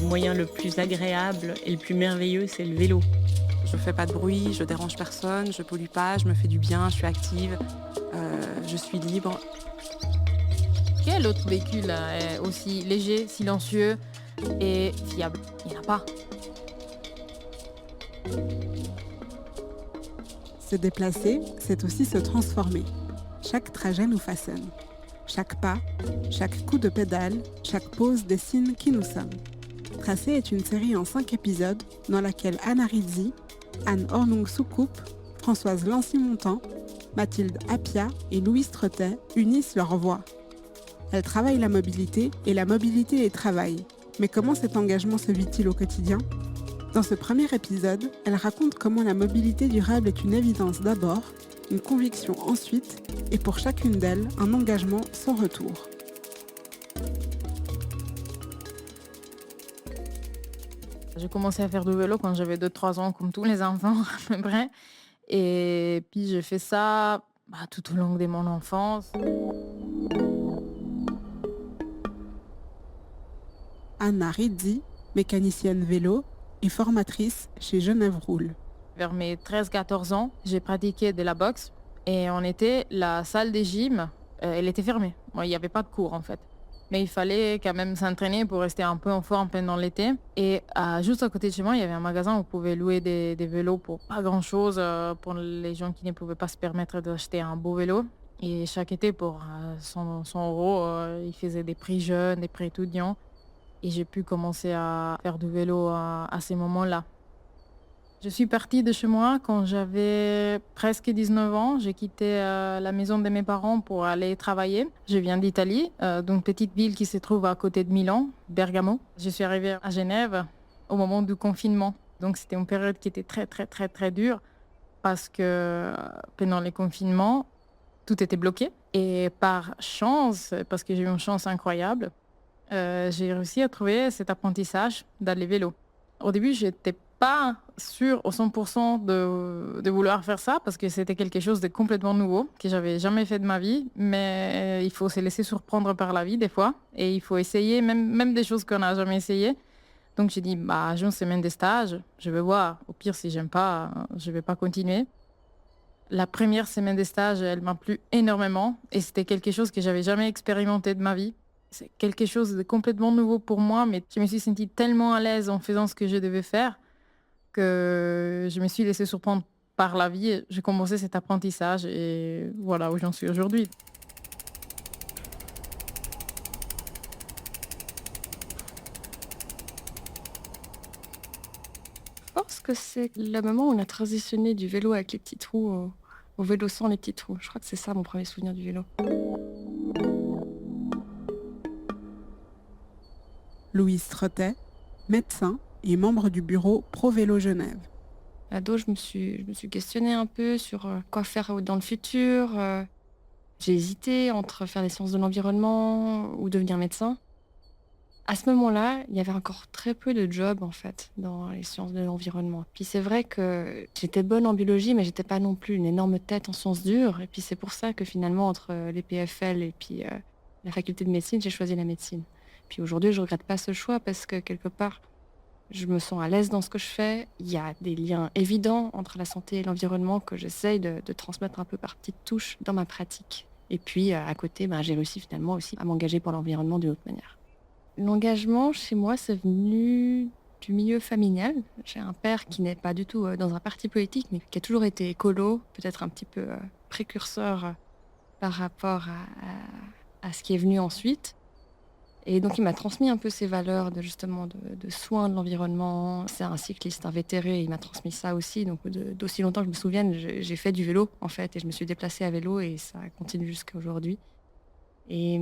moyen le plus agréable et le plus merveilleux, c'est le vélo. Je fais pas de bruit, je dérange personne, je pollue pas, je me fais du bien, je suis active, je suis libre. Quel autre véhicule est aussi léger, silencieux et fiable? Il n'y en a pas. Se déplacer, c'est aussi se transformer. Chaque trajet nous façonne. Chaque pas, chaque coup de pédale, chaque pause dessine qui nous sommes. Tracé est une série en 5 épisodes dans laquelle Anna Rizzi, Anne Hornung-Soucoupe, Françoise Lancy-Montant, Mathilde Appia et Louise Trottet unissent leurs voix. Elles travaillent la mobilité et la mobilité les travaille. Mais comment cet engagement se vit-il au quotidien ? Dans ce premier épisode, elle raconte comment la mobilité durable est une évidence d'abord, une conviction ensuite, et pour chacune d'elles, un engagement sans retour. J'ai commencé à faire du vélo quand j'avais 2-3 ans, comme tous les enfants à peu près. Et puis j'ai fait ça tout au long de mon enfance. Anna Rizzi, mécanicienne vélo et formatrice chez Genève Roule. Vers mes 13-14 ans, j'ai pratiqué de la boxe. Et en été, la salle des gyms, elle était fermée. Bon, il n'y avait pas de cours en fait. Mais il fallait quand même s'entraîner pour rester un peu en forme pendant l'été. Et juste à côté de chez moi, il y avait un magasin où on pouvait louer des vélos pour pas grand-chose, pour les gens qui ne pouvaient pas se permettre d'acheter un beau vélo. Et chaque été, pour 100 euros, ils faisaient des prix jeunes, des prix étudiants. Et j'ai pu commencer à faire du vélo à ces moments-là. Je suis partie de chez moi quand j'avais presque 19 ans. J'ai quitté la maison de mes parents pour aller travailler. Je viens d'Italie, d'une petite ville qui se trouve à côté de Milan, Bergamo. Je suis arrivée à Genève au moment du confinement. Donc c'était une période qui était très très très très dure parce que pendant les confinements, tout était bloqué. Et par chance, parce que j'ai eu une chance incroyable, j'ai réussi à trouver cet apprentissage d'aller vélo. Au début, j'étais pas sûre au 100% de vouloir faire ça parce que c'était quelque chose de complètement nouveau que j'avais jamais fait de ma vie. Mais il faut se laisser surprendre par la vie des fois et il faut essayer même des choses qu'on n'a jamais essayé. Donc j'ai dit, j'ai une semaine de stage, je vais voir. Au pire, si j'aime pas, je vais pas continuer. La première semaine de stage, elle m'a plu énormément et c'était quelque chose que j'avais jamais expérimenté de ma vie. C'est quelque chose de complètement nouveau pour moi, mais je me suis sentie tellement à l'aise en faisant ce que je devais faire que je me suis laissée surprendre par la vie. Et j'ai commencé cet apprentissage et voilà où j'en suis aujourd'hui. Je pense que c'est le moment où on a transitionné du vélo avec les petits trous au vélo sans les petits trous. Je crois que c'est ça mon premier souvenir du vélo. Louise Trottet, médecin et membre du bureau Pro Vélo Genève. Ado, je me suis questionnée un peu sur quoi faire dans le futur. J'ai hésité entre faire des sciences de l'environnement ou devenir médecin. À ce moment-là, il y avait encore très peu de jobs en fait dans les sciences de l'environnement. Puis c'est vrai que j'étais bonne en biologie, mais j'étais pas non plus une énorme tête en sciences dures. Et puis c'est pour ça que finalement entre les PFL et puis la faculté de médecine, j'ai choisi la médecine. Puis aujourd'hui, je regrette pas ce choix parce que quelque part, je me sens à l'aise dans ce que je fais. Il y a des liens évidents entre la santé et l'environnement que j'essaye de transmettre un peu par petites touches dans ma pratique. Et puis à côté, j'ai réussi finalement aussi à m'engager pour l'environnement d'une autre manière. L'engagement, chez moi, c'est venu du milieu familial. J'ai un père qui n'est pas du tout dans un parti politique, mais qui a toujours été écolo, peut-être un petit peu précurseur par rapport à ce qui est venu ensuite. Et donc, il m'a transmis un peu ces valeurs justement de soin de l'environnement. C'est un cycliste invétéré, il m'a transmis ça aussi. Donc, d'aussi longtemps que je me souvienne, j'ai fait du vélo, en fait, et je me suis déplacée à vélo, et ça continue jusqu'à aujourd'hui. Et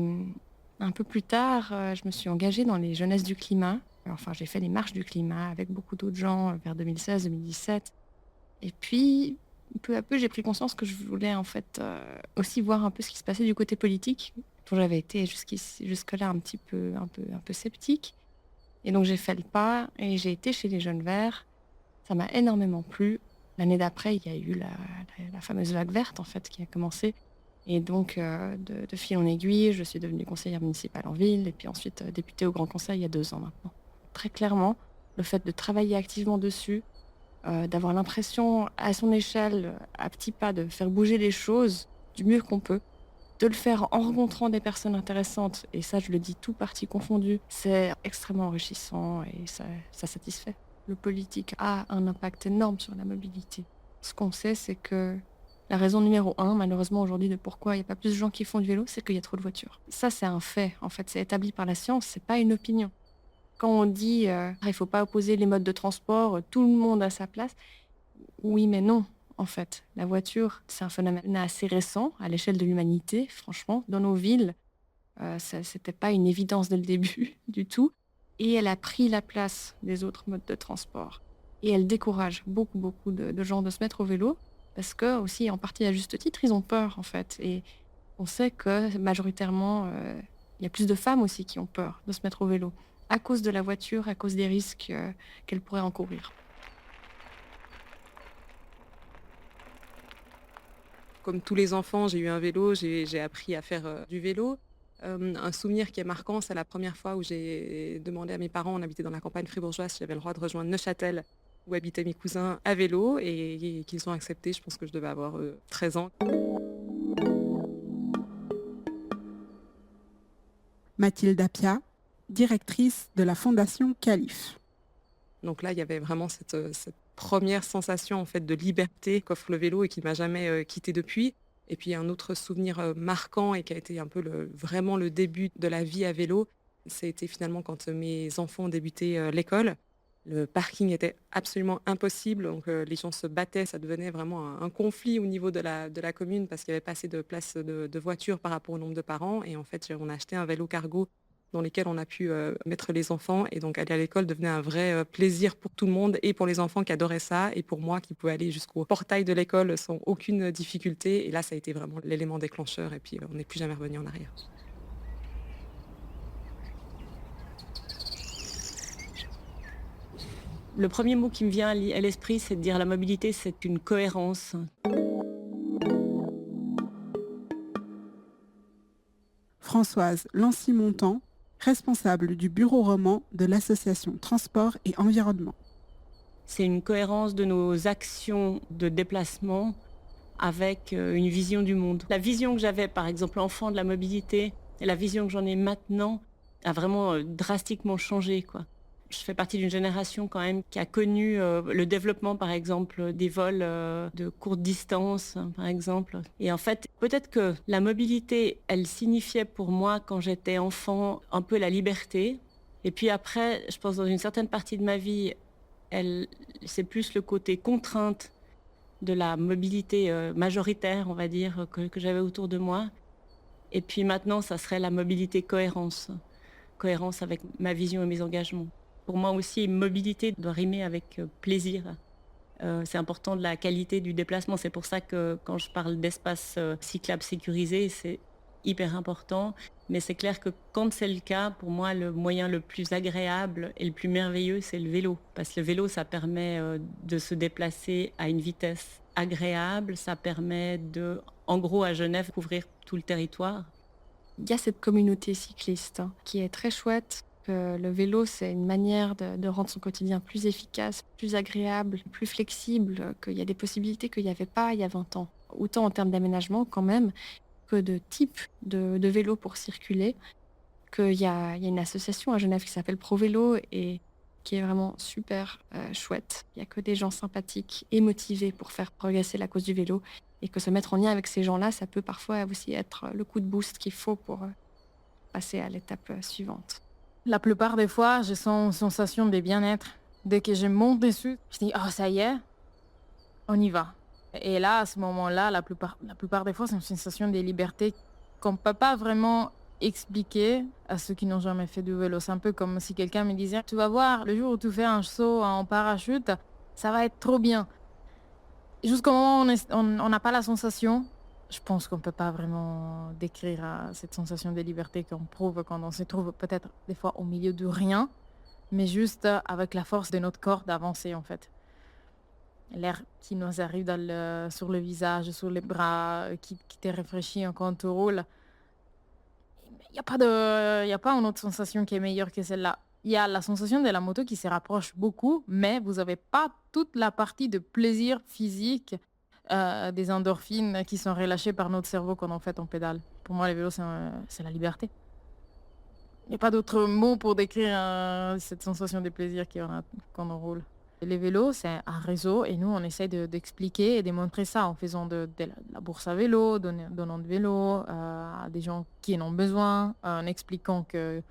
un peu plus tard, je me suis engagée dans les jeunesses du climat. Enfin, j'ai fait les marches du climat avec beaucoup d'autres gens vers 2016-2017. Et puis, peu à peu, j'ai pris conscience que je voulais en fait aussi voir un peu ce qui se passait du côté politique, dont j'avais été jusque-là un peu sceptique. Et donc, j'ai fait le pas et j'ai été chez les Jeunes Verts. Ça m'a énormément plu. L'année d'après, il y a eu la fameuse vague verte en fait qui a commencé. Et donc, de fil en aiguille, je suis devenue conseillère municipale en ville et puis ensuite députée au Grand Conseil il y a 2 ans maintenant. très clairement. Le fait de travailler activement dessus, d'avoir l'impression à son échelle, à petits pas, de faire bouger les choses du mieux qu'on peut. De le faire en rencontrant des personnes intéressantes, et ça je le dis tout parti confondu, c'est extrêmement enrichissant et ça satisfait. Le politique a un impact énorme sur la mobilité. Ce qu'on sait, c'est que la raison numéro 1, malheureusement aujourd'hui, de pourquoi il n'y a pas plus de gens qui font du vélo, c'est qu'il y a trop de voitures. Ça, c'est un fait, en fait, c'est établi par la science, c'est pas une opinion. Quand on dit il ne faut pas opposer les modes de transport, tout le monde a sa place, oui mais non. En fait, la voiture, c'est un phénomène assez récent à l'échelle de l'humanité, franchement. Dans nos villes, c'était pas une évidence dès le début du tout. Et elle a pris la place des autres modes de transport. Et elle décourage beaucoup, beaucoup de gens de se mettre au vélo, parce que, aussi, en partie à juste titre, ils ont peur, en fait. Et on sait que, majoritairement, il y a plus de femmes aussi qui ont peur de se mettre au vélo, à cause de la voiture, à cause des risques qu'elles pourraient encourir. Comme tous les enfants, j'ai eu un vélo, j'ai appris à faire du vélo. Un souvenir qui est marquant, c'est la première fois où j'ai demandé à mes parents, on habitait dans la campagne fribourgeoise, si j'avais le droit de rejoindre Neuchâtel, où habitaient mes cousins, à vélo, et qu'ils ont accepté. Je pense que je devais avoir 13 ans. Mathilde Appia, directrice de la Fondation Calife. Donc là, il y avait vraiment cette première sensation en fait de liberté qu'offre le vélo et qui ne m'a jamais quittée depuis. Et puis un autre souvenir marquant et qui a été un peu vraiment le début de la vie à vélo, c'était finalement quand mes enfants ont débuté l'école. Le parking était absolument impossible, donc les gens se battaient, ça devenait vraiment un conflit au niveau de la commune parce qu'il n'y avait pas assez de places de voitures par rapport au nombre de parents. Et en fait, on a acheté un vélo cargo dans lesquels on a pu mettre les enfants. Et donc aller à l'école devenait un vrai plaisir pour tout le monde, et pour les enfants qui adoraient ça, et pour moi qui pouvais aller jusqu'au portail de l'école sans aucune difficulté. Et là, ça a été vraiment l'élément déclencheur, et puis on n'est plus jamais revenu en arrière. Le premier mot qui me vient à l'esprit, c'est de dire la mobilité, c'est une cohérence. Françoise Lancy-Montant, responsable du bureau roman de l'association Transport et Environnement. C'est une cohérence de nos actions de déplacement avec une vision du monde. La vision que j'avais, par exemple, enfant de la mobilité, et la vision que j'en ai maintenant a vraiment drastiquement changé, quoi. Je fais partie d'une génération quand même qui a connu le développement, par exemple, des vols de courte distance, par exemple. Et en fait, peut-être que la mobilité, elle signifiait pour moi, quand j'étais enfant, un peu la liberté. Et puis après, je pense dans une certaine partie de ma vie, c'est plus le côté contrainte de la mobilité majoritaire, on va dire, que j'avais autour de moi. Et puis maintenant, ça serait la mobilité cohérence. Cohérence avec ma vision et mes engagements. Pour moi aussi, mobilité doit rimer avec plaisir. C'est important de la qualité du déplacement. C'est pour ça que quand je parle d'espace cyclable sécurisé, c'est hyper important. Mais c'est clair que quand c'est le cas, pour moi, le moyen le plus agréable et le plus merveilleux, c'est le vélo. Parce que le vélo, ça permet de se déplacer à une vitesse agréable. Ça permet de, en gros, à Genève, couvrir tout le territoire. Il y a cette communauté cycliste qui est très chouette. Le vélo, c'est une manière de rendre son quotidien plus efficace, plus agréable, plus flexible, qu'il y a des possibilités qu'il n'y avait pas il y a 20 ans. Autant en termes d'aménagement quand même, que de type de vélo pour circuler, qu'il y a une association à Genève qui s'appelle ProVélo et qui est vraiment super chouette. Il n'y a que des gens sympathiques et motivés pour faire progresser la cause du vélo, et que se mettre en lien avec ces gens-là, ça peut parfois aussi être le coup de boost qu'il faut pour passer à l'étape suivante. La plupart des fois, je sens une sensation de bien-être. Dès que je monte dessus, je dis « Oh, ça y est, on y va ». Et là, à ce moment-là, la plupart des fois, c'est une sensation de liberté qu'on ne peut pas vraiment expliquer à ceux qui n'ont jamais fait du vélo. C'est un peu comme si quelqu'un me disait « Tu vas voir, le jour où tu fais un saut en parachute, ça va être trop bien ». Jusqu'au moment où on n'a pas la sensation, je pense qu'on ne peut pas vraiment décrire cette sensation de liberté qu'on prouve quand on se trouve peut-être des fois au milieu de rien, mais juste avec la force de notre corps d'avancer en fait. L'air qui nous arrive sur le visage, sur les bras, qui te rafraîchit quand tu roules. Il n'y a pas une autre sensation qui est meilleure que celle-là. Il y a la sensation de la moto qui se rapproche beaucoup, mais vous n'avez pas toute la partie de plaisir physique, des endorphines qui sont relâchées par notre cerveau quand en fait on pédale. Pour moi, les vélos, c'est la liberté. Il n'y a pas d'autre mot pour décrire cette sensation de plaisir quand on roule. Les vélos, c'est un réseau et nous, on essaie d'expliquer et de montrer ça en faisant de la bourse à vélo, donnant de vélo à des gens qui en ont besoin, en expliquant que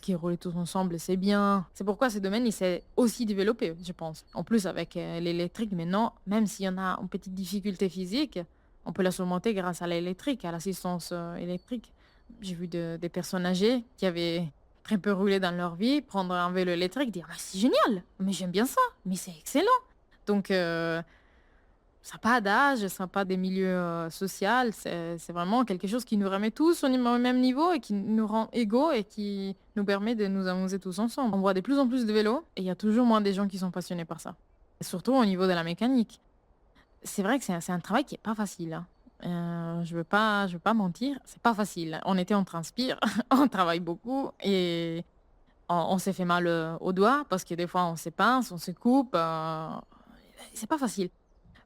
qui rouler tous ensemble, c'est bien. C'est pourquoi ce domaine, il s'est aussi développé, je pense. En plus, avec l'électrique, maintenant, même s'il y en a une petite difficulté physique, on peut la surmonter grâce à l'électrique, à l'assistance électrique. J'ai vu des personnes âgées qui avaient très peu roulé dans leur vie, prendre un vélo électrique, dire « c'est génial, mais j'aime bien ça, mais c'est excellent ». Donc, ça n'a pas d'âge, ça n'a pas des milieux sociaux, c'est vraiment quelque chose qui nous remet tous au même niveau et qui nous rend égaux et qui nous permet de nous amuser tous ensemble. On voit de plus en plus de vélos et il y a toujours moins de gens qui sont passionnés par ça. Et surtout au niveau de la mécanique. C'est vrai que c'est un travail qui n'est pas facile, hein. Je veux pas mentir, c'est pas facile. En été, on transpire, on travaille beaucoup et on s'est fait mal aux doigts parce que des fois, on se pince, on se coupe. C'est pas facile.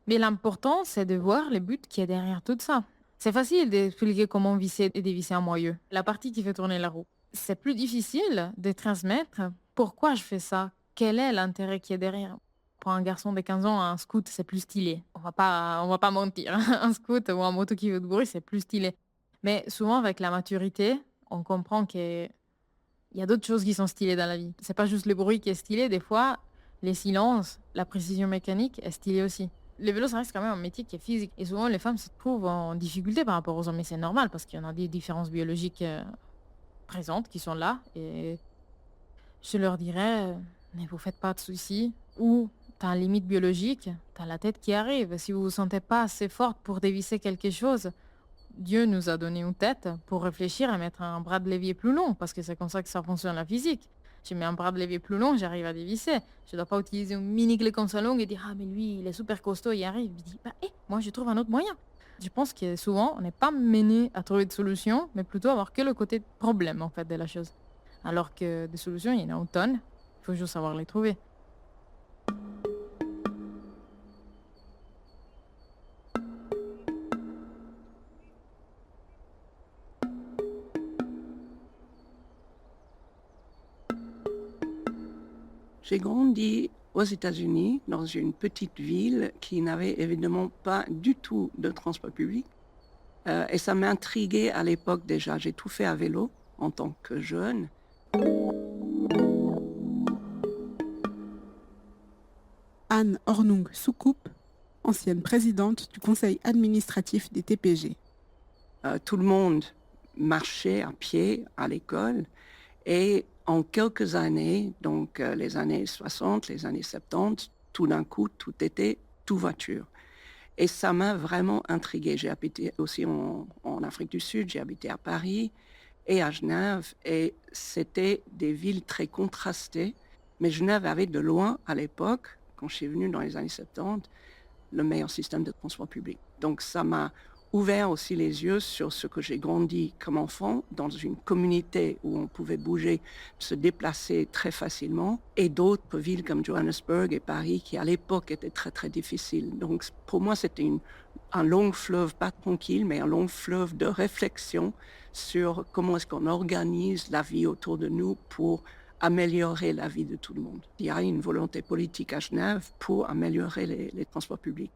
Mais l'important, c'est de voir le but qui est derrière tout ça. C'est facile d'expliquer comment visser et dévisser un moyeu, la partie qui fait tourner la roue. C'est plus difficile de transmettre pourquoi je fais ça, quel est l'intérêt qui est derrière. Pour un garçon de 15 ans, un scoot, c'est plus stylé. On va pas mentir. Un scoot ou un moto qui veut de bruit, c'est plus stylé. Mais souvent, avec la maturité, on comprend qu'il y a d'autres choses qui sont stylées dans la vie. C'est pas juste le bruit qui est stylé. Des fois, les silences, la précision mécanique est stylée aussi. Le vélo, ça reste quand même un métier qui est physique. Et souvent, les femmes se trouvent en difficulté par rapport aux hommes. Mais c'est normal parce qu'il y en a des différences biologiques présentes qui sont là. Et je leur dirais, ne vous faites pas de soucis. Ou t'as une limite biologique, t'as la tête qui arrive. Si vous vous sentez pas assez forte pour dévisser quelque chose, Dieu nous a donné une tête pour réfléchir et mettre un bras de levier plus long. Parce que c'est comme ça que ça fonctionne la physique. Je mets un bras de levier plus long, j'arrive à dévisser. Je ne dois pas utiliser une mini clé comme ça longue et dire « Ah, mais lui, il est super costaud, il arrive. » Je dis « moi, je trouve un autre moyen. » Je pense que souvent, on n'est pas mené à trouver de solutions, mais plutôt à voir que le côté problème, en fait, de la chose. Alors que des solutions, il y en a une tonne. Il faut juste savoir les trouver. J'ai grandi aux États-Unis, dans une petite ville qui n'avait évidemment pas du tout de transport public. Et ça m'intriguait à l'époque déjà. J'ai tout fait à vélo en tant que jeune. Anne Hornung Soukup, ancienne présidente du conseil administratif des TPG. Tout le monde marchait à pied à l'école et en quelques années, donc les années 60, les années 70, tout d'un coup, tout était tout voiture. Et ça m'a vraiment intriguée. J'ai habité aussi en Afrique du Sud, j'ai habité à Paris et à Genève, et c'était des villes très contrastées. Mais Genève avait de loin, à l'époque, quand je suis venue dans les années 70, le meilleur système de transport public. Donc ça m'a ouvert aussi les yeux sur ce que j'ai grandi comme enfant, dans une communauté où on pouvait bouger, se déplacer très facilement, et d'autres villes comme Johannesburg et Paris qui à l'époque étaient très très difficiles. Donc pour moi c'était un long fleuve, pas tranquille, mais un long fleuve de réflexion sur comment est-ce qu'on organise la vie autour de nous pour améliorer la vie de tout le monde. Il y a une volonté politique à Genève pour améliorer les transports publics.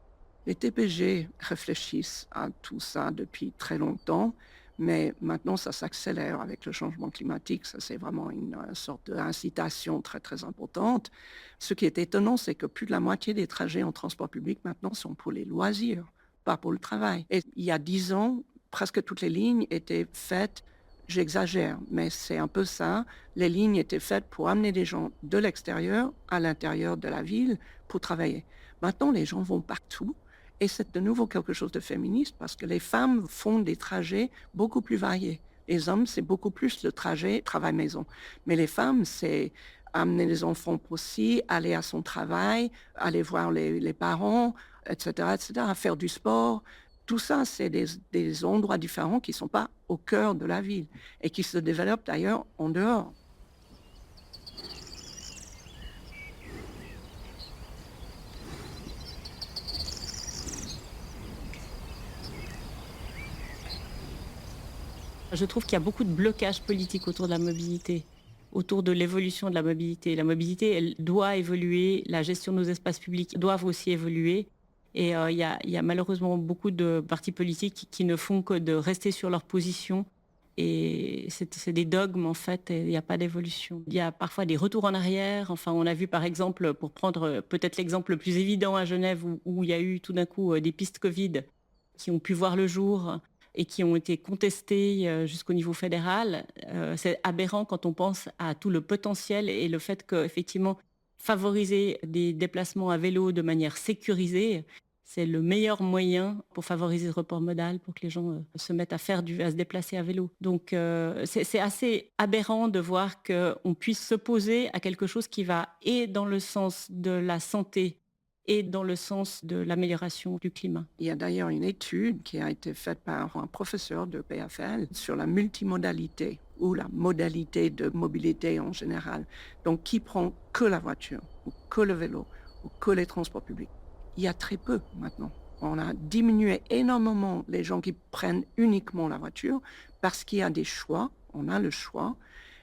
Les TPG réfléchissent à tout ça depuis très longtemps, mais maintenant ça s'accélère avec le changement climatique. Ça, c'est vraiment une sorte d'incitation très très importante. Ce qui est étonnant, c'est que plus de la moitié des trajets en transport public maintenant sont pour les loisirs, pas pour le travail. Et il y a 10 ans, presque toutes les lignes étaient faites, j'exagère, mais c'est un peu ça, les lignes étaient faites pour amener des gens de l'extérieur à l'intérieur de la ville pour travailler. Maintenant, les gens vont partout. Et c'est de nouveau quelque chose de féministe parce que les femmes font des trajets beaucoup plus variés. Les hommes, c'est beaucoup plus le trajet travail-maison. Mais les femmes, c'est amener les enfants aussi, aller à son travail, aller voir les parents, etc., faire du sport. Tout ça, c'est des endroits différents qui ne sont pas au cœur de la ville et qui se développent d'ailleurs en dehors. Je trouve qu'il y a beaucoup de blocages politiques autour de la mobilité, autour de l'évolution de la mobilité. La mobilité, elle doit évoluer, la gestion de nos espaces publics doivent aussi évoluer. Et il y a malheureusement beaucoup de partis politiques qui ne font que de rester sur leur position. Et c'est des dogmes, en fait, et il n'y a pas d'évolution. Il y a parfois des retours en arrière. Enfin, on a vu, par exemple, pour prendre peut-être l'exemple le plus évident à Genève, où il y a eu tout d'un coup des pistes Covid qui ont pu voir le jour et qui ont été contestées jusqu'au niveau fédéral. C'est aberrant quand on pense à tout le potentiel et le fait qu'effectivement, favoriser des déplacements à vélo de manière sécurisée, c'est le meilleur moyen pour favoriser le report modal, pour que les gens se mettent à se déplacer à vélo. Donc c'est assez aberrant de voir qu'on puisse s'opposer à quelque chose qui va et dans le sens de la santé et dans le sens de l'amélioration du climat. Il y a d'ailleurs une étude qui a été faite par un professeur de PFL sur la multimodalité ou la modalité de mobilité en général. Donc, qui prend que la voiture ou que le vélo ou que les transports publics. Il y a très peu maintenant. On a diminué énormément les gens qui prennent uniquement la voiture parce qu'il y a des choix. On a le choix.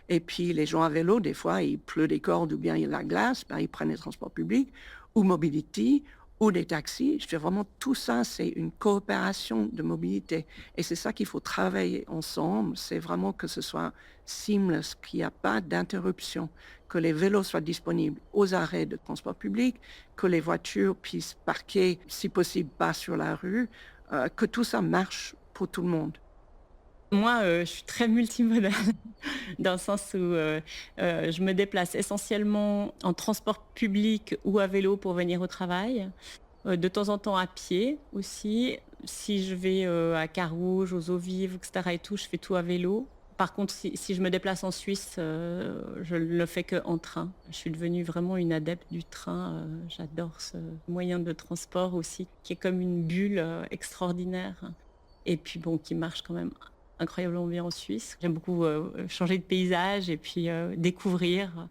Et puis, les gens à vélo, des fois, il pleut des cordes ou bien il y a la glace, ben, ils prennent les transports publics ou Mobility, ou des taxis. Je veux dire, vraiment, tout ça, c'est une coopération de mobilité. Et c'est ça qu'il faut travailler ensemble. C'est vraiment que ce soit seamless, qu'il n'y a pas d'interruption, que les vélos soient disponibles aux arrêts de transport public, que les voitures puissent parquer, si possible, pas sur la rue, que tout ça marche pour tout le monde. Moi, je suis très multimodale dans le sens où je me déplace essentiellement en transport public ou à vélo pour venir au travail, de temps en temps à pied aussi. Si je vais à Carouge, aux Eaux Vives, etc. et tout, je fais tout à vélo. Par contre, si je me déplace en Suisse, je ne le fais qu'en train. Je suis devenue vraiment une adepte du train. J'adore ce moyen de transport aussi, qui est comme une bulle extraordinaire. Et puis bon, qui marche quand même incroyablement bien en Suisse. J'aime beaucoup changer de paysage et puis découvrir.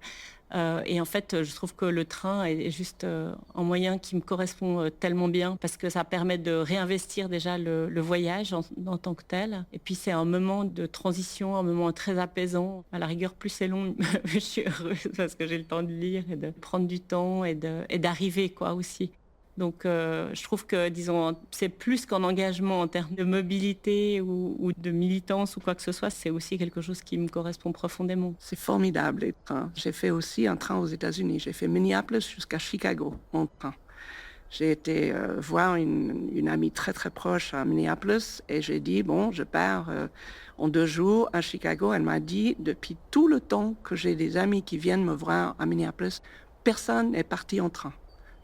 Et en fait, je trouve que le train est juste un moyen qui me correspond tellement bien parce que ça permet de réinvestir déjà le voyage en tant que tel. Et puis c'est un moment de transition, un moment très apaisant. À la rigueur, plus c'est long, je suis heureuse parce que j'ai le temps de lire et de prendre du temps et d'arriver quoi aussi. Donc je trouve que, disons, c'est plus qu'un engagement en termes de mobilité ou de militance ou quoi que ce soit, c'est aussi quelque chose qui me correspond profondément. C'est formidable, les trains. J'ai fait aussi un train aux États-Unis. J'ai fait Minneapolis jusqu'à Chicago en train. J'ai été voir une amie très très proche à Minneapolis et j'ai dit, bon, je pars en 2 jours à Chicago. Elle m'a dit, depuis tout le temps que j'ai des amis qui viennent me voir à Minneapolis, personne n'est parti en train.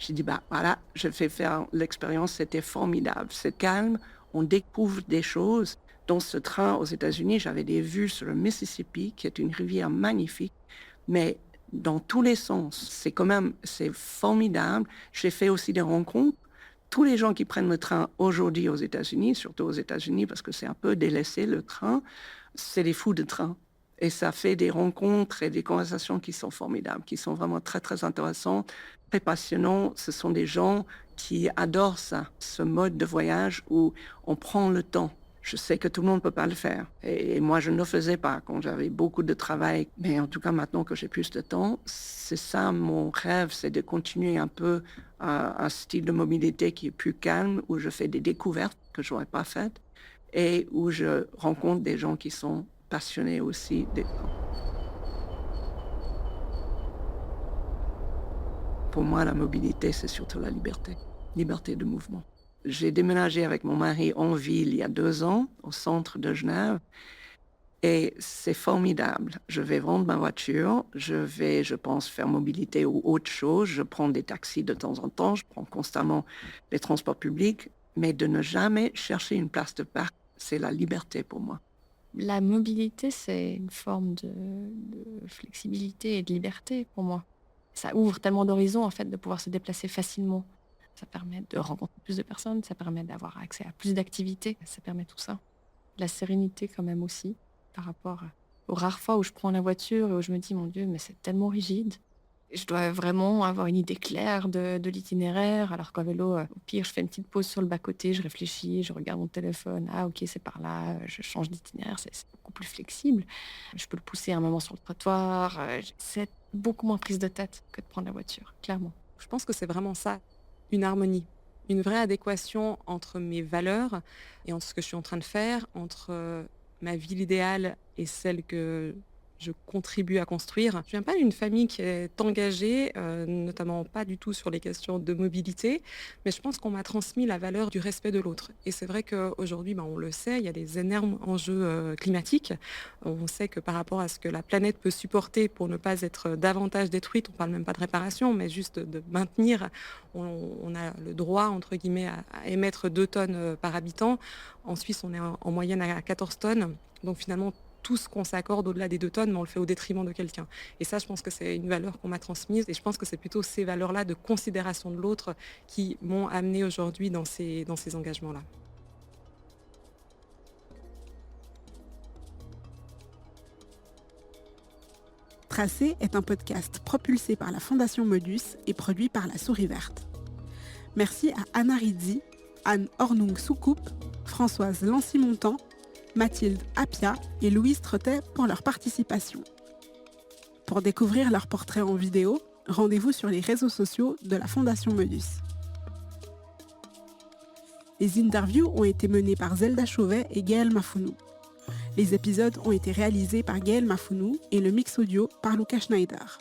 J'ai dit, bah voilà, je vais faire l'expérience, c'était formidable, c'est calme, on découvre des choses. Dans ce train aux États-Unis, j'avais des vues sur le Mississippi, qui est une rivière magnifique, mais dans tous les sens, c'est formidable. J'ai fait aussi des rencontres. Tous les gens qui prennent le train aujourd'hui aux États-Unis, surtout aux États-Unis, parce que c'est un peu délaissé le train, c'est des fous de train. Et ça fait des rencontres et des conversations qui sont formidables, qui sont vraiment très, très intéressantes, très passionnants. Ce sont des gens qui adorent ça, ce mode de voyage où on prend le temps. Je sais que tout le monde ne peut pas le faire. Et moi, je ne le faisais pas quand j'avais beaucoup de travail. Mais en tout cas, maintenant que j'ai plus de temps, c'est ça mon rêve, c'est de continuer un peu un style de mobilité qui est plus calme, où je fais des découvertes que je n'aurais pas faites et où je rencontre des gens qui sont passionnés aussi des temps. Pour moi, la mobilité, c'est surtout la liberté de mouvement. J'ai déménagé avec mon mari en ville il y a 2 ans, au centre de Genève, et c'est formidable. Je vais vendre ma voiture, je vais, je pense, faire mobilité ou autre chose. Je prends des taxis de temps en temps, je prends constamment les transports publics, mais de ne jamais chercher une place de parc, c'est la liberté pour moi. La mobilité, c'est une forme de flexibilité et de liberté pour moi. Ça ouvre tellement d'horizons, en fait, de pouvoir se déplacer facilement. Ça permet de rencontrer plus de personnes, ça permet d'avoir accès à plus d'activités, ça permet tout ça. La sérénité quand même aussi, par rapport aux rares fois où je prends la voiture et où je me dis, mon Dieu, mais c'est tellement rigide. Je dois vraiment avoir une idée claire de l'itinéraire, alors qu'en vélo, au pire, je fais une petite pause sur le bas-côté, je réfléchis, je regarde mon téléphone. Ah ok, c'est par là, je change d'itinéraire, c'est beaucoup plus flexible. Je peux le pousser un moment sur le trottoir. C'est beaucoup moins prise de tête que de prendre la voiture, clairement. Je pense que c'est vraiment ça, une harmonie, une vraie adéquation entre mes valeurs et entre ce que je suis en train de faire, entre ma ville idéale et celle que je contribue à construire. Je viens pas d'une famille qui est engagée, notamment pas du tout sur les questions de mobilité, mais je pense qu'on m'a transmis la valeur du respect de l'autre. Et c'est vrai qu'aujourd'hui, on le sait, il y a des énormes enjeux climatiques. On sait que par rapport à ce que la planète peut supporter pour ne pas être davantage détruite, on parle même pas de réparation, mais juste de maintenir, on a le droit, entre guillemets, à émettre 2 tonnes par habitant. En Suisse, on est en moyenne à 14 tonnes. Donc finalement, tout ce qu'on s'accorde au-delà des 2 tonnes, mais on le fait au détriment de quelqu'un. Et ça, je pense que c'est une valeur qu'on m'a transmise. Et je pense que c'est plutôt ces valeurs-là de considération de l'autre qui m'ont amené aujourd'hui dans ces engagements-là. Tracé est un podcast propulsé par la Fondation Modus et produit par la Souris Verte. Merci à Anna Rizzi, Anne Hornung-Soucoupe, Françoise Lancy-Montant, Mathilde Appia et Louise Trottet pour leur participation. Pour découvrir leurs portraits en vidéo, rendez-vous sur les réseaux sociaux de la Fondation Modus. Les interviews ont été menées par Zelda Chauvet et Gaël Mafounou. Les épisodes ont été réalisés par Gaël Mafounou et le mix audio par Lucas Schneider.